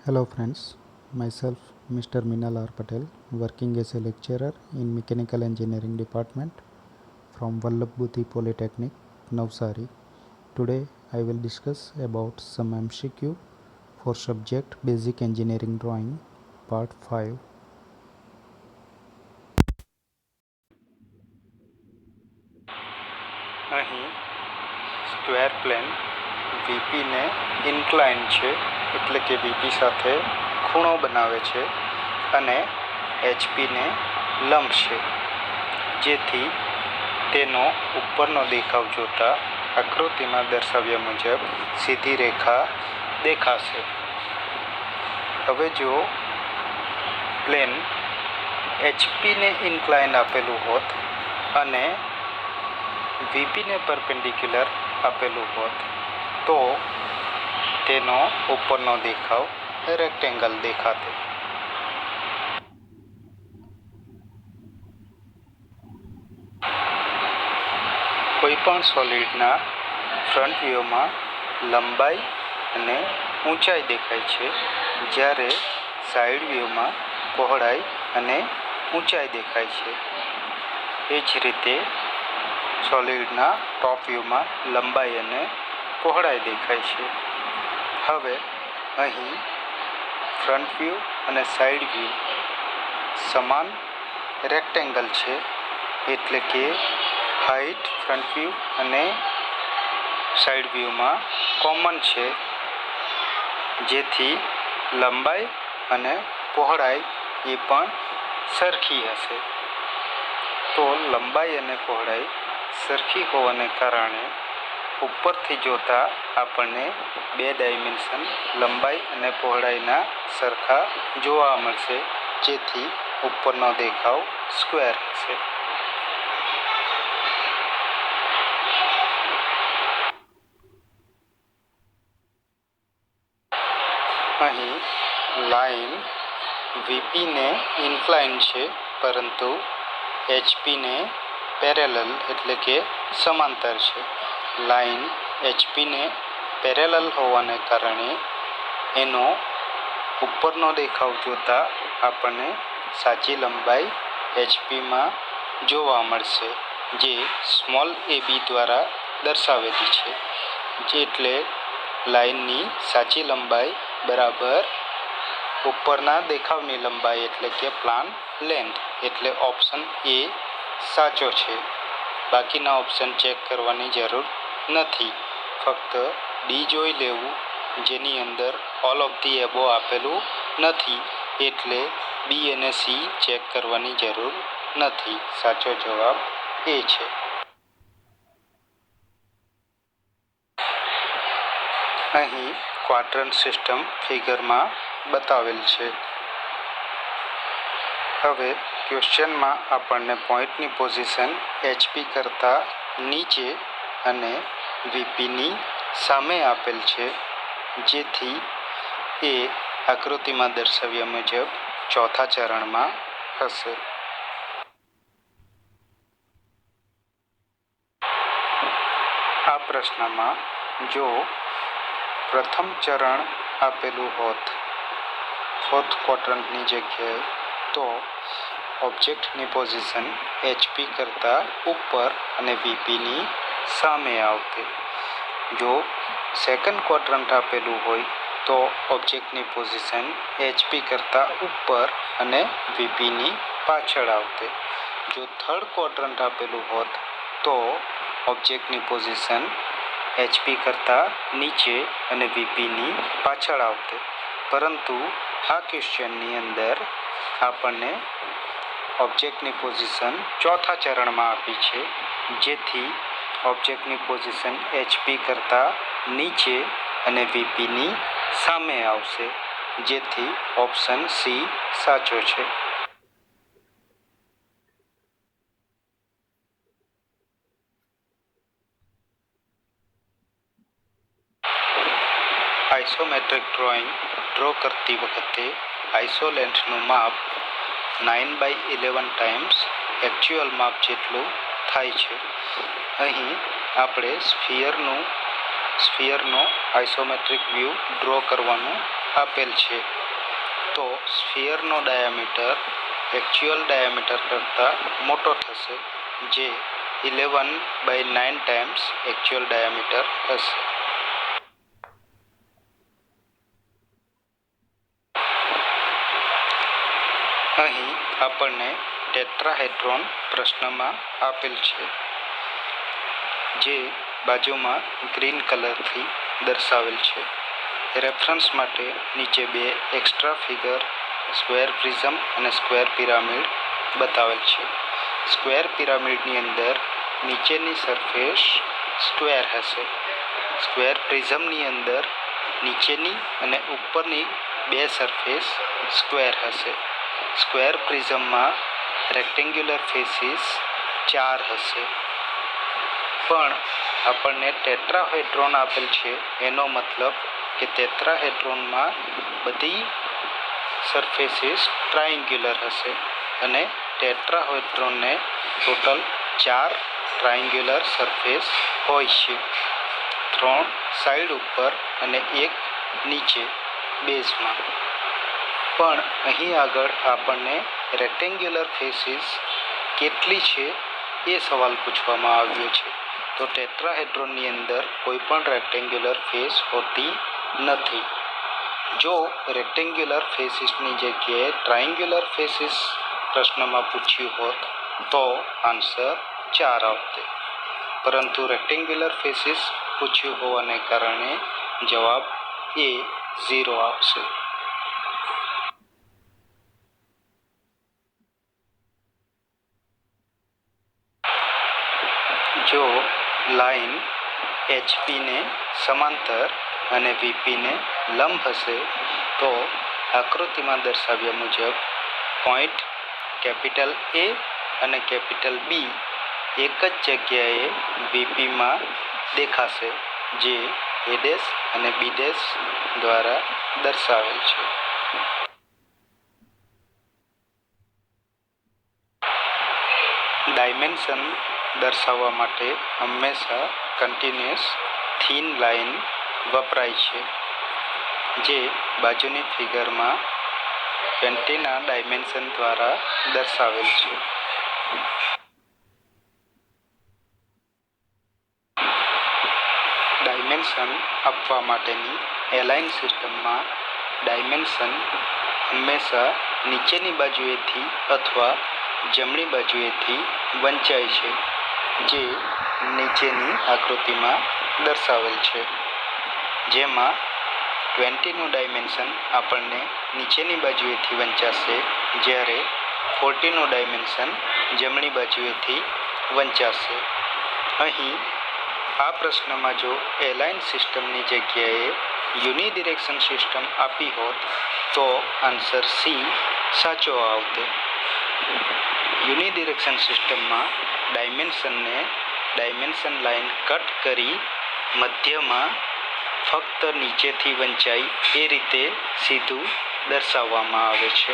Hello friends, myself Mr. Minal R. Patel, working as a lecturer in Mechanical Engineering Department from Vallabh Polytechnic, Navsari. Today I will discuss about some MCQ for subject Basic Engineering Drawing, Part 5. અહીં square plane વીપીને incline છે એટલે કે VP સાથે ખૂણો બનાવે છે અને એચપીને લંબ છે, જેથી તેનો ઉપરનો દેખાવ જોતા આકૃતિમાં દર્શાવ્યા મુજબ સીધી રેખા દેખાશે. હવે જો પ્લેન એચપીને ઇન્ક્લાઇન આપેલું હોત અને વીપીને પરપેન્ડિક્યુલર આપેલું હોત તો તેનો ઉપરનો દેખાવ રેક્ટેંગલ દેખાતે. કોઈપણ સોલિડના ફ્રન્ટ વ્યૂમાં લંબાઈ અને ઊંચાઈ દેખાય છે, જ્યારે સાઇડ વ્યૂમાં પહોળાઈ અને ઊંચાઈ દેખાય છે. એ જ રીતે સોલિડના ટોપ વ્યૂમાં લંબાઈ અને પહોળાઈ દેખાય છે. હવે અહીં ફ્રન્ટ વ્યૂ અને સાઇડ વ્યૂ સમાન રેક્ટેંગલ છે, એટલે કે હાઇટ ફ્રન્ટ વ્યૂ અને સાઇડ વ્યૂમાં કોમન છે, જેથી લંબાઈ અને પહોળાઈ એ પણ સરખી હશે. તો લંબાઈ અને પહોળાઈ સરખી હોવાને કારણે ઉપરથી જોતા આપણને બે ડાયમેન્શન લંબાઈ અને પહોળાઈના સરખા જોવા મળશે, જેથી ઉપરનો દેખાવ સ્ક્વેર હશે. અહીં લાઈન વીપીને ઇન્ક્લાઇન છે, પરંતુ એચપીને પેરેલલ એટલે કે સમાંતર છે. લાઈન એચપીને પેરેલલ હોવાને કારણે એનો ઉપરનો દેખાવ જોતા આપણને સાચી લંબાઈ એચપીમાં જોવા મળશે, જે સ્મોલ એબી દ્વારા દર્શાવેલી છે. એટલે લાઈનની સાચી લંબાઈ બરાબર ઉપરના દેખાવની લંબાઈ એટલે કે પ્લાન લેન્થ. એટલે ઓપ્શન એ સાચો છે. બાકીના ઓપ્શન ચેક કરવાની જરૂર નથી, ફક્ત ડી જોઈ લેવું, જેની અંદર ઓલ ઓફ ધી એબો આપેલું નથી, એટલે બી અને સી ચેક કરવાની જરૂર નથી. સાચો જવાબ એ છે. અહીં ક્વાડ્રન્ટ સિસ્ટમ ફિગરમાં બતાવેલ છે. હવે ક્વેશ્ચનમાં આપણને પોઈન્ટની પોઝિશન એચપી કરતાં નીચે અને વીપીની સામે આપેલ છે, જેથી એ આકૃતિમાં દર્શાવ્યા મુજબ ચોથા ચરણમાં હશે. આ પ્રશ્નમાં જો પ્રથમ ચરણ આપેલું હોત ફોર્થ ક્વોડ્રન્ટની જગ્યાએ, તો ઓબ્જેક્ટની પોઝિશન એચપી કરતાં ઉપર અને વીપીની સામે આવતે. જો સેકન્ડ ક્વોડ્રન્ટ આપેલું હોય તો ઓબ્જેક્ટની પોઝિશન એચપી કરતાં ઉપર અને વીપીની પાછળ આવતે. જો થર્ડ ક્વોડ્રન્ટ આપેલું હોત તો ઓબ્જેક્ટની પોઝિશન એચપી કરતાં નીચે અને વીપીની પાછળ આવતે. પરંતુ આ ક્વેશ્ચનની અંદર આપણને ઓબ્જેક્ટની પોઝિશન ચોથા ચરણમાં આપી છે, જેથી ઓબ્જેક્ટની પોઝિશન એચપી કરતાં નીચે અને વીપીની સામે આવશે, જેથી ઓપ્શન સી સાચો છે. આઇસોમેટ્રિક ડ્રોઈંગ ડ્રો કરતી વખતે આઇસોલેન્થનું માપ 9/11 ટાઈમ્સ એકચ્યુઅલ માપ જેટલું થાય છે. અહીં આપણે સ્ફિયરનો આઇસોમેટ્રિક વ્યૂ ડ્રો કરવાનું આપેલ છે, તો સ્ફિયરનો ડાયામીટર એક્ચ્યુઅલ ડાયામીટર કરતાં મોટો થશે, જે 11/9 ટાઈમ્સ એક્ચ્યુઅલ ડાયામીટર હશે. અહીં આપણને ટેટ્રાહેડ્રોન પ્રશ્નમાં આપેલ છે, જે બાજુમાં ગ્રીન કલરથી દર્શાવેલ છે. રેફરન્સ માટે નીચે બે એક્સ્ટ્રા ફિગર સ્ક્વેર પ્રિઝમ અને સ્ક્વેર પિરામિડ બતાવેલ છે. સ્ક્વેર પિરામિડની અંદર નીચેની સરફેસ સ્ક્વેર હશે. સ્ક્વેર પ્રિઝમની અંદર નીચેની અને ઉપરની બે સરફેસ સ્ક્વેર હશે. સ્ક્વેર પ્રિઝમમાં રેક્ટેન્ગ્યુલર ફેસીસ 4 હશે. પણ આપણને ટેટ્રાહેડ્રોન આપેલ છે, એનો મતલબ કે ટેટ્રાહેડ્રોનમાં બધી સરફેસીસ ટ્રાયંગ્યુલર હશે અને ટેટ્રાહેડ્રોનને ટોટલ 4 ટ્રાયંગ્યુલર સરફેસ હોય છે, 3 સાઈડ ઉપર અને 1 નીચે બેઝમાં. પણ અહીં આગળ આપણને રેક્ટેન્ગ્યુલર ફેસીસ કેટલી છે એ સવાલ પૂછવામાં આવ્યો છે. તો ટેટ્રાહેડ્રોનની અંદર કોઈ પણ રેક્ટેન્ગ્યુલર ફેસ હોતી નથી. જો રેક્ટેન્ગ્યુલર ફેસીસની જગ્યાએ ટ્રાયંગ્યુલર ફેસીસ પ્રશ્નમાં પૂછ્યું હોત તો આન્સર 4 આવતે, પરંતુ રેક્ટેન્ગ્યુલર ફેસીસ પૂછ્યું હોવાને કારણે જવાબ એ 0 આવશે. જો લાઇન એચપીને સમાંતર અને વીપીને લંબ હશે તો આકૃતિમાં દર્શાવ્યા મુજબ પોઈન્ટ કેપિટલ એ અને કેપિટલ બી એક જ જગ્યાએ વીપીમાં દેખાશે, જે એ ડેશ અને બી ડેશ દ્વારા દર્શાવેલ છે. ડાયમેન્શન દર્શાવવા માટે હંમેશા કન્ટિન્યુઅસ થીન લાઇન વપરાય છે, જે બાજુની ફિગરમાં 20ના ડાયમેન્શન દ્વારા દર્શાવેલ છે. ડાયમેન્શન આપવા માટેની એલાઇન સિસ્ટમમાં ડાયમેન્શન હંમેશા નીચેની બાજુએથી અથવા જમણી બાજુએથી વંચાય છે, જે નીચેની આકૃતિમાં દર્શાવેલ છે, જેમાં 20નું ડાયમેન્શન આપણને નીચેની બાજુએથી વંચાશે, જ્યારે 40નું ડાયમેન્શન જમણી બાજુએથી વંચાશે. અહીં આ પ્રશ્નમાં જો એલાઇન સિસ્ટમની જગ્યાએ યુનિડિરેક્શન સિસ્ટમ આપી હોત તો આન્સર સી સાચો આવતે. યુનિડિરેક્શન સિસ્ટમમાં ડાયમેન્શનને ડાયમેન્શન લાઇન કટ કરી મધ્યમાં ફક્ત નીચેથી વંચાય એ રીતે સીધું દર્શાવવામાં આવે છે.